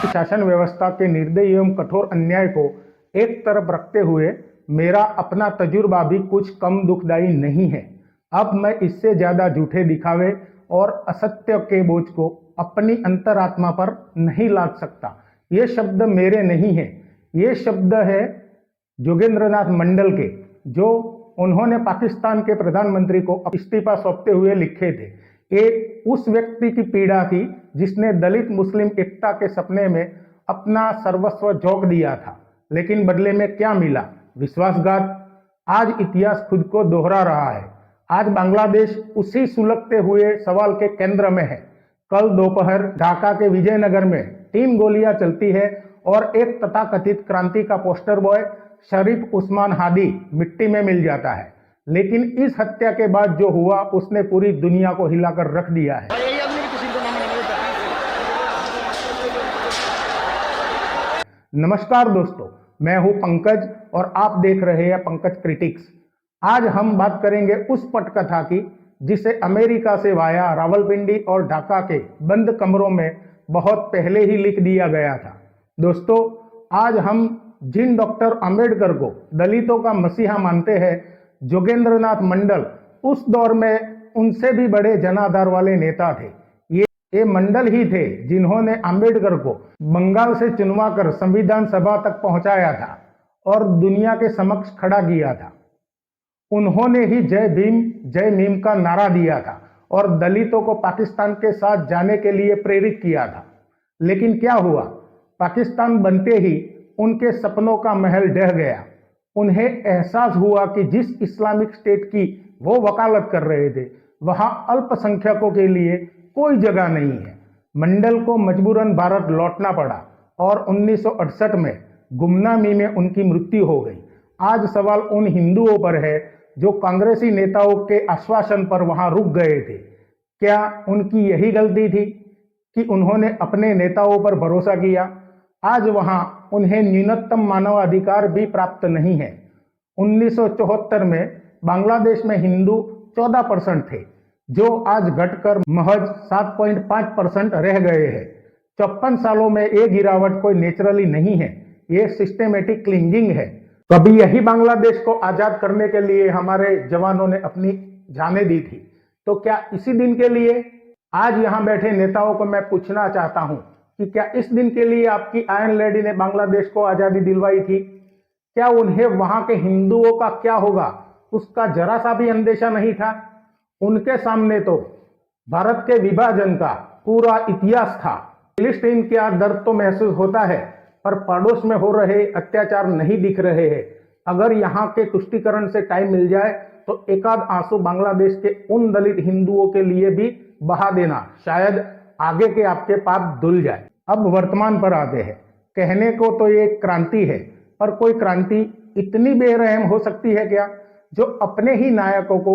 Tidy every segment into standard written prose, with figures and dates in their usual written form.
शासन व्यवस्था के निर्दयी एवं कठोर अन्याय को एक तरफ रखते हुए मेरा अपना तजुर्बा भी कुछ कम दुखदायी नहीं है। अब मैं इससे ज्यादा झूठे दिखावे और असत्य के बोझ को अपनी अंतरात्मा पर नहीं लाद सकता। ये शब्द मेरे नहीं है, ये शब्द है जोगेंद्रनाथ मंडल के, जो उन्होंने पाकिस्तान के प्रधानमंत्री को इस्तीफा सौंपते हुए लिखे थे। ये उस व्यक्ति की पीड़ा थी जिसने दलित मुस्लिम एकता के सपने में अपना सर्वस्व झोंक दिया था, लेकिन बदले में क्या मिला? विश्वासघात। आज इतिहास खुद को दोहरा रहा है। आज बांग्लादेश उसी सुलगते हुए सवाल के केंद्र में है। कल दोपहर ढाका के विजयनगर में 3 गोलियां चलती है और एक तथाकथित क्रांति का पोस्टर बॉय शरीफ उस्मान हादी मिट्टी में मिल जाता है। लेकिन इस हत्या के बाद जो हुआ उसने पूरी दुनिया को हिलाकर रख दिया है। नमस्कार दोस्तों, मैं हूं पंकज और आप देख रहे हैं पंकज क्रिटिक्स। आज हम बात करेंगे उस पटकथा की जिसे अमेरिका से वाया रावलपिंडी और ढाका के बंद कमरों में बहुत पहले ही लिख दिया गया था। दोस्तों, आज हम जिन डॉक्टर अंबेडकर को दलितों का मसीहा मानते हैं, जोगेंद्रनाथ मंडल उस दौर में उनसे भी बड़े जनाधार वाले नेता थे। ये मंडल ही थे जिन्होंने अंबेडकर को बंगाल से चुनवाकर संविधान सभा तक पहुंचाया था और दुनिया के समक्ष खड़ा किया था। उन्होंने ही जय भीम जय मीम का नारा दिया था और दलितों को पाकिस्तान के साथ जाने के लिए प्रेरित किया था। लेकिन क्या हुआ? पाकिस्तान बनते ही उनके सपनों का महल ढह गया। उन्हें एहसास हुआ कि जिस इस्लामिक स्टेट की वो वकालत कर रहे थे, वहां अल्पसंख्यकों के लिए कोई जगह नहीं है। मंडल को मजबूरन भारत लौटना पड़ा और 1968 में गुमनामी में उनकी मृत्यु हो गई। आज सवाल उन हिंदुओं पर है जो कांग्रेसी नेताओं के आश्वासन पर वहां रुक गए थे। क्या उनकी यही गलती थी कि उन्होंने अपने नेताओं पर भरोसा किया? आज वहां उन्हें न्यूनतम मानवाधिकार भी प्राप्त नहीं है। 1974 में बांग्लादेश में हिंदू 14% थे, जो आज घटकर महज 7.5% रह गए हैं। 54 सालों में ये गिरावट कोई नेचुरली नहीं है, ये सिस्टेमेटिक क्लिंजिंग है। कभी यही बांग्लादेश को आजाद करने के लिए हमारे जवानों ने अपनी जानें दी थी, तो क्या इसी दिन के लिए? आज यहां बैठे नेताओं को मैं पूछना चाहता हूं कि क्या इस दिन के लिए आपकी आयरन लेडी ने बांग्लादेश को आजादी दिलवाई थी? क्या उन्हें वहां के हिंदुओं का क्या होगा उसका जरा सा भी अंदेशा नहीं था? उनके सामने तो भारत के विभाजन का पूरा इतिहास था। फिलिस्तीन का दर्द तो महसूस होता है, पर पड़ोस में हो रहे अत्याचार नहीं दिख रहे हैं। अगर यहाँ के तुष्टीकरण से टाइम मिल जाए तो एकाध आंसू बांग्लादेश के उन दलित हिंदुओं के लिए भी बहा देना, शायद आगे के आपके पाप धुल जाए। अब वर्तमान पर आते हैं। कहने को तो ये क्रांति है, पर कोई क्रांति इतनी बेरहम हो सकती है क्या, जो अपने ही नायकों को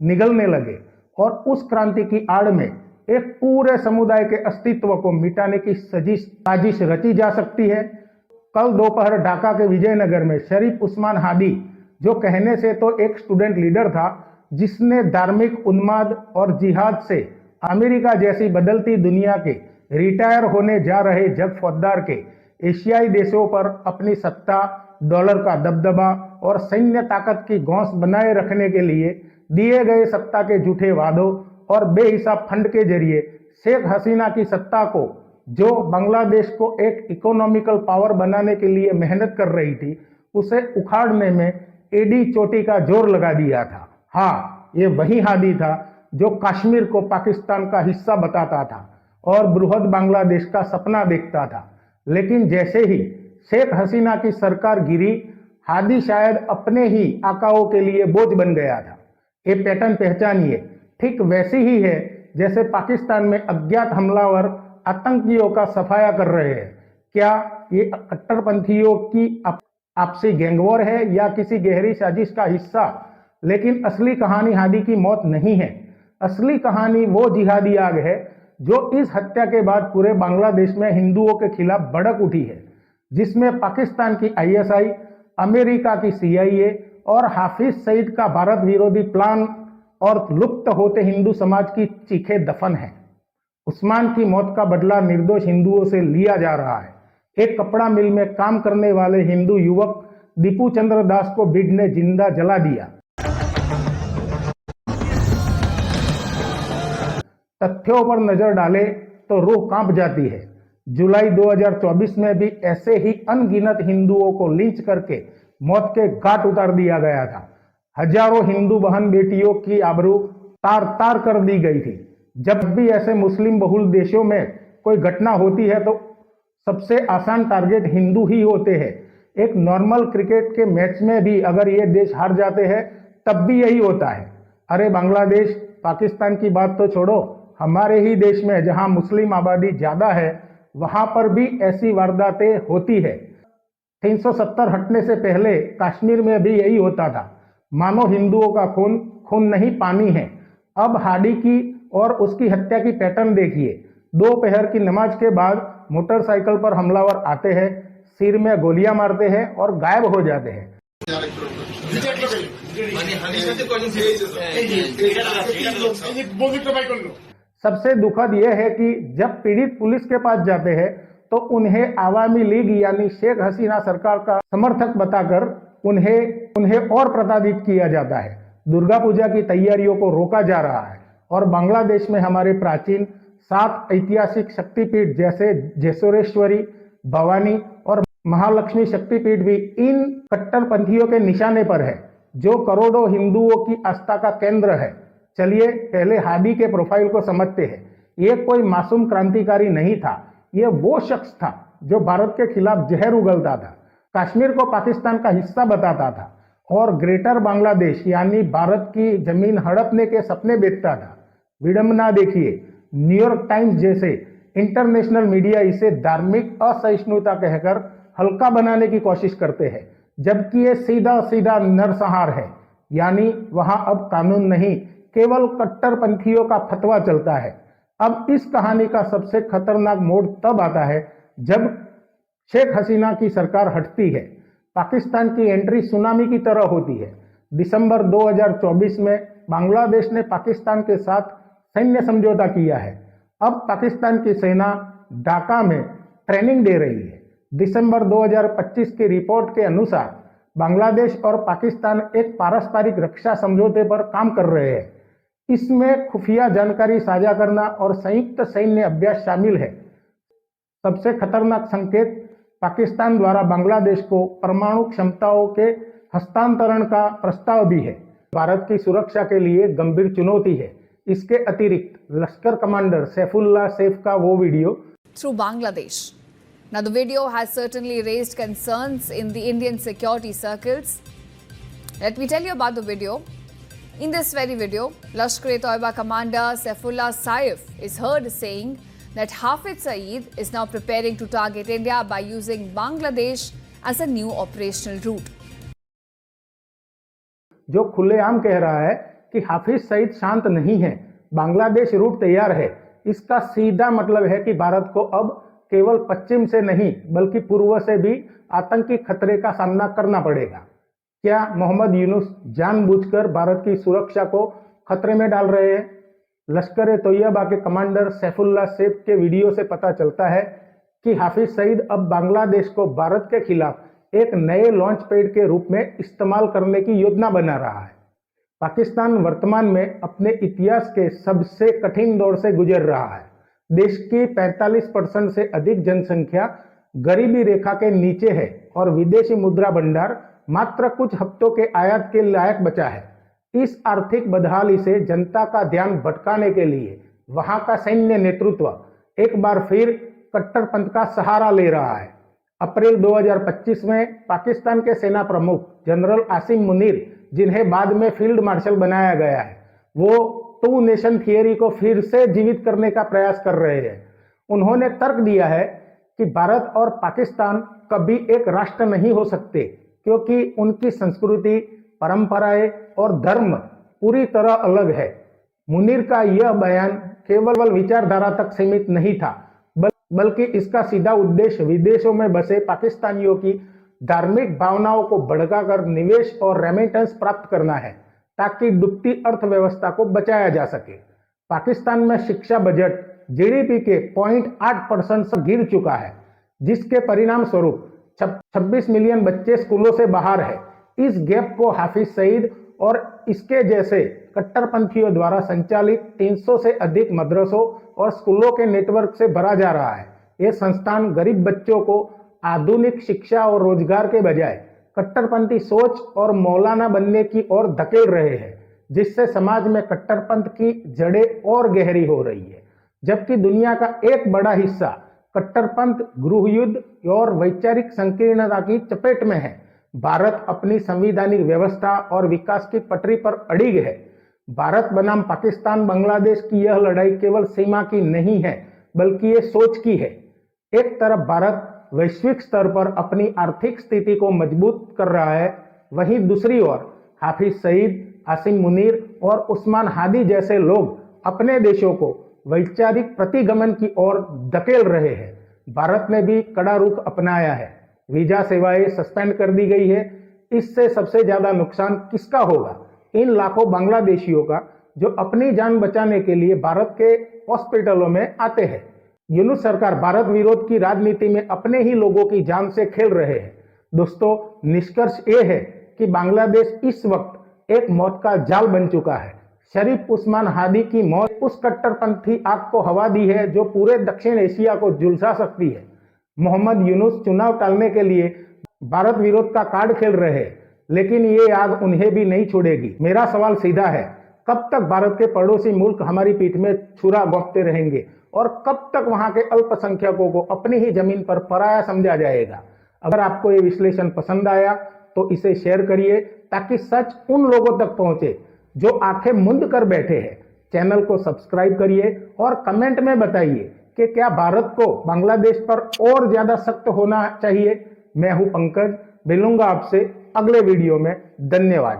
निगलने लगे और उस क्रांति की आड़ में एक पूरे समुदाय के अस्तित्व को मिटाने की साजिश रची जा सकती है? कल दोपहर ढाका के विजयनगर में शरीफ उस्मान हादी, जो कहने से तो एक स्टूडेंट लीडर था, जिसने धार्मिक उन्माद और जिहाद से अमेरिका जैसी बदलती दुनिया के रिटायर होने जा रहे जग फौजदार के एशियाई देशों पर अपनी सत्ता, डॉलर का दबदबा और सैन्य ताकत की गौस बनाए रखने के लिए दिए गए सत्ता के झूठे वादों और बेहिसाब फंड के जरिए शेख हसीना की सत्ता को, जो बांग्लादेश को एक इकोनॉमिकल पावर बनाने के लिए मेहनत कर रही थी, उसे उखाड़ने में एडी चोटी का जोर लगा दिया था। हाँ, ये वही हादी था जो कश्मीर को पाकिस्तान का हिस्सा बताता था और बृहद बांग्लादेश का सपना देखता था। लेकिन जैसे ही शेख हसीना की सरकार गिरी, हादी शायद अपने ही आकाओं के लिए बोझ बन गया था। ये पैटर्न पहचानिए। ठीक वैसी ही है जैसे पाकिस्तान में अज्ञात हमलावर आतंकियों का सफाया कर रहे हैं। क्या ये कट्टरपंथियों की आपसी गैंगवॉर है या किसी गहरी साजिश का हिस्सा? लेकिन असली कहानी हादी की मौत नहीं है। असली कहानी वो जिहादी आग है जो इस हत्या के बाद पूरे बांग्लादेश में हिंदुओं के खिलाफ भड़क उठी है, जिसमें पाकिस्तान की आईएसआई, अमेरिका की सीआईए और हाफिज सईद का भारत विरोधी प्लान और लुप्त होते हिंदू समाज की चीखें दफन है। उस्मान की मौत का बदला निर्दोष हिंदुओं से लिया जा रहा है। एक कपड़ा मिल में काम करने वाले हिंदू युवक दीपू चंद्र दास को भीड़ ने जिंदा जला दिया। तथ्यों पर नजर डाले तो रूह कांप जाती है। जुलाई 2024 में भी ऐसे ही अनगिनत हिंदुओं को लिंच करके मौत के घाट उतार दिया गया था। हजारों हिंदू बहन बेटियों की आबरू तार तार कर दी गई थी। जब भी ऐसे मुस्लिम बहुल देशों में कोई घटना होती है तो सबसे आसान टारगेट हिंदू ही होते हैं। एक नॉर्मल क्रिकेट के मैच में भी अगर ये देश हार जाते हैं तब भी यही होता है। अरे बांग्लादेश पाकिस्तान की बात तो छोड़ो, हमारे ही देश में जहां मुस्लिम आबादी ज्यादा है वहां पर भी ऐसी वारदातें होती है। 370 हटने से पहले कश्मीर में भी यही होता था। मानो हिंदुओं का खून खून नहीं पानी है। अब हाडी की और उसकी हत्या की पैटर्न देखिए। दोपहर की नमाज के बाद मोटरसाइकिल पर हमलावर आते हैं, सिर में गोलियां मारते हैं और गायब हो जाते हैं। सबसे दुखद यह है कि जब पीड़ित पुलिस के पास जाते हैं तो उन्हें आवामी लीग यानी शेख हसीना सरकार का समर्थक बताकर उन्हें और प्रताड़ित किया जाता है। दुर्गा पूजा की तैयारियों को रोका जा रहा है और बांग्लादेश में हमारे प्राचीन 7 ऐतिहासिक शक्तिपीठ जैसे जेसोरेश्वरी, भवानी और महालक्ष्मी शक्तिपीठ भी इन कट्टरपंथियों के निशाने पर है, जो करोड़ों हिंदुओं की आस्था का केंद्र है। चलिए पहले हादी के प्रोफाइल को समझते हैं। ये कोई मासूम क्रांतिकारी नहीं था, ये वो शख्स था जो भारत के खिलाफ जहर उगलता था, कश्मीर को पाकिस्तान का हिस्सा बताता था और ग्रेटर बांग्लादेश यानी भारत की जमीन हड़पने के सपने देखता था। विडंबना देखिए, न्यूयॉर्क टाइम्स जैसे इंटरनेशनल मीडिया इसे धार्मिक असहिष्णुता कहकर हल्का बनाने की कोशिश करते हैं, जबकि ये सीधा सीधा नरसंहार है। यानी वहां अब कानून नहीं, केवल कट्टरपंथियों का फतवा चलता है। अब इस कहानी का सबसे खतरनाक मोड़ तब आता है जब शेख हसीना की सरकार हटती है। पाकिस्तान की एंट्री सुनामी की तरह होती है। दिसंबर 2024 में बांग्लादेश ने पाकिस्तान के साथ सैन्य समझौता किया है। अब पाकिस्तान की सेना ढाका में ट्रेनिंग दे रही है। दिसंबर 2025 की रिपोर्ट के अनुसार बांग्लादेश और पाकिस्तान एक पारस्परिक रक्षा समझौते पर काम कर रहे हैं। इसमें खुफिया जानकारी साझा करना और संयुक्त सैन्य अभ्यास शामिल है। सबसे खतरनाक संकेत, पाकिस्तान द्वारा बांग्लादेश को परमाणु क्षमताओं के हस्तांतरण का प्रस्ताव भी है। भारत की सुरक्षा के लिए गंभीर चुनौती है। इसके अतिरिक्त लश्कर कमांडर सैफुल्लाह सैफ का वो video through Bangladesh. Now, the video has certainly raised concerns in the Indian security circles. Let me tell you about the video. In this very video, Lashkar-e-Toiba commander Saifullah Saif is heard saying that Hafiz Saeed is now preparing to target India by using Bangladesh as a new operational route. जो खुलेआम कह रहा है कि हाफिज सईद शांत नहीं है, Bangladesh root तैयार है। इसका सीधा मतलब है कि भारत को अब केवल पश्चिम से नहीं बल्कि पूर्व से भी आतंकी खतरे का सामना करना पड़ेगा। क्या मोहम्मद यूनुस जानबूझकर भारत की सुरक्षा को खतरे में डाल रहे हैं? लश्कर-ए-तोयबा के कमांडर सैफुल्लाह सैफ के वीडियो से पता चलता है कि हाफिज सईद अब बांग्लादेश को भारत के खिलाफ एक नए लॉन्च पैड के रूप में इस्तेमाल करने की योजना बना रहा है। पाकिस्तान वर्तमान में अपने इतिहास के सबसे कठिन दौर से गुजर रहा है। देश की 45% से अधिक जनसंख्या गरीबी रेखा के नीचे है और विदेशी मुद्रा भंडार मात्र कुछ हफ्तों के आयात के लायक बचा है। इस आर्थिक बदहाली से जनता का ध्यान भटकाने के लिए वहां का सैन्य नेतृत्व एक बार फिर कट्टरपंथ का सहारा ले रहा है। अप्रैल 2025 में पाकिस्तान के सेना प्रमुख जनरल आसिम मुनीर, जिन्हें बाद में फील्ड मार्शल बनाया गया है, वो टू नेशन थियरी को फिर से जीवित करने का प्रयास कर रहे हैं। उन्होंने तर्क दिया है कि भारत और पाकिस्तान कभी एक राष्ट्र नहीं हो सकते क्योंकि उनकी संस्कृति, परंपराएं और धर्म पूरी तरह अलग है। मुनीर का यह बयान केवल विचारधारा तक सीमित नहीं था, बल्कि इसका सीधा उद्देश्य विदेशों में बसे पाकिस्तानियों की धार्मिक भावनाओं को भड़काकर निवेश और रेमिटेंस प्राप्त करना है, ताकि डूबती अर्थव्यवस्था को बचाया जा सके। पाकिस्तान में शिक्षा बजट जीडीपी के 0.8% से गिर चुका है, जिसके परिणाम स्वरूप 26 मिलियन बच्चे स्कूलों से बाहर है। इस गैप को हाफिज सईद और इसके जैसे कट्टरपंथियों द्वारा संचालित 300 से अधिक मदरसों और स्कूलों के नेटवर्क से भरा जा रहा है। ये संस्थान गरीब बच्चों को आधुनिक शिक्षा और रोजगार के बजाय कट्टरपंथी सोच और मौलाना बनने की ओर धकेल रहे हैं, जिससे समाज में कट्टरपंथ की जड़ें और गहरी हो रही है। जबकि दुनिया का एक बड़ा हिस्सा कट्टरपंथ, गृह युद्ध और वैचारिक संकीर्णता की चपेट में है, भारत अपनी संवैधानिक व्यवस्था और विकास की पटरी पर अड़िग है। भारत बनाम पाकिस्तान, बांग्लादेश की यह लड़ाई केवल सीमा की नहीं है, बल्कि ये सोच की है। एक तरफ भारत वैश्विक स्तर पर अपनी आर्थिक स्थिति को मजबूत कर रहा है, वहीं दूसरी ओर हाफिज सईद, आसिम मुनीर और उस्मान हादी जैसे लोग अपने देशों को वैचारिक प्रतिगमन की ओर धकेल रहे हैं। भारत ने भी कड़ा रुख अपनाया है, वीजा सेवाएं सस्पेंड कर दी गई है। इससे सबसे ज्यादा नुकसान किसका होगा? इन लाखों बांग्लादेशियों का, जो अपनी जान बचाने के लिए भारत के हॉस्पिटलों में आते हैं। यूनुस सरकार भारत विरोध की राजनीति में अपने ही लोगों की जान से खेल रहे हैं। दोस्तों, निष्कर्ष ये है कि बांग्लादेश इस वक्त एक मौत का जाल बन चुका है। शरीफ उस्मान हादी की मौत उस कट्टरपंथी आग को हवा दी है जो पूरे दक्षिण एशिया को झुलसा सकती है। मोहम्मद यूनुस चुनाव टालने के लिए भारत विरोध का कार्ड खेल रहे हैं, लेकिन ये आग उन्हें भी नहीं छोड़ेगी। मेरा सवाल सीधा है, कब तक भारत के पड़ोसी मुल्क हमारी पीठ में छुरा घोंपते रहेंगे और कब तक वहां के अल्पसंख्यकों को अपनी ही जमीन पर पराया समझा जाएगा? अगर आपको ये विश्लेषण पसंद आया तो इसे शेयर करिए, ताकि सच उन लोगों तक पहुंचे जो आंखें मूंद कर बैठे हैं। चैनल को सब्सक्राइब करिए और कमेंट में बताइए कि क्या भारत को बांग्लादेश पर और ज्यादा सख्त होना चाहिए। मैं हूं पंकज, मिलूंगा आपसे अगले वीडियो में। धन्यवाद।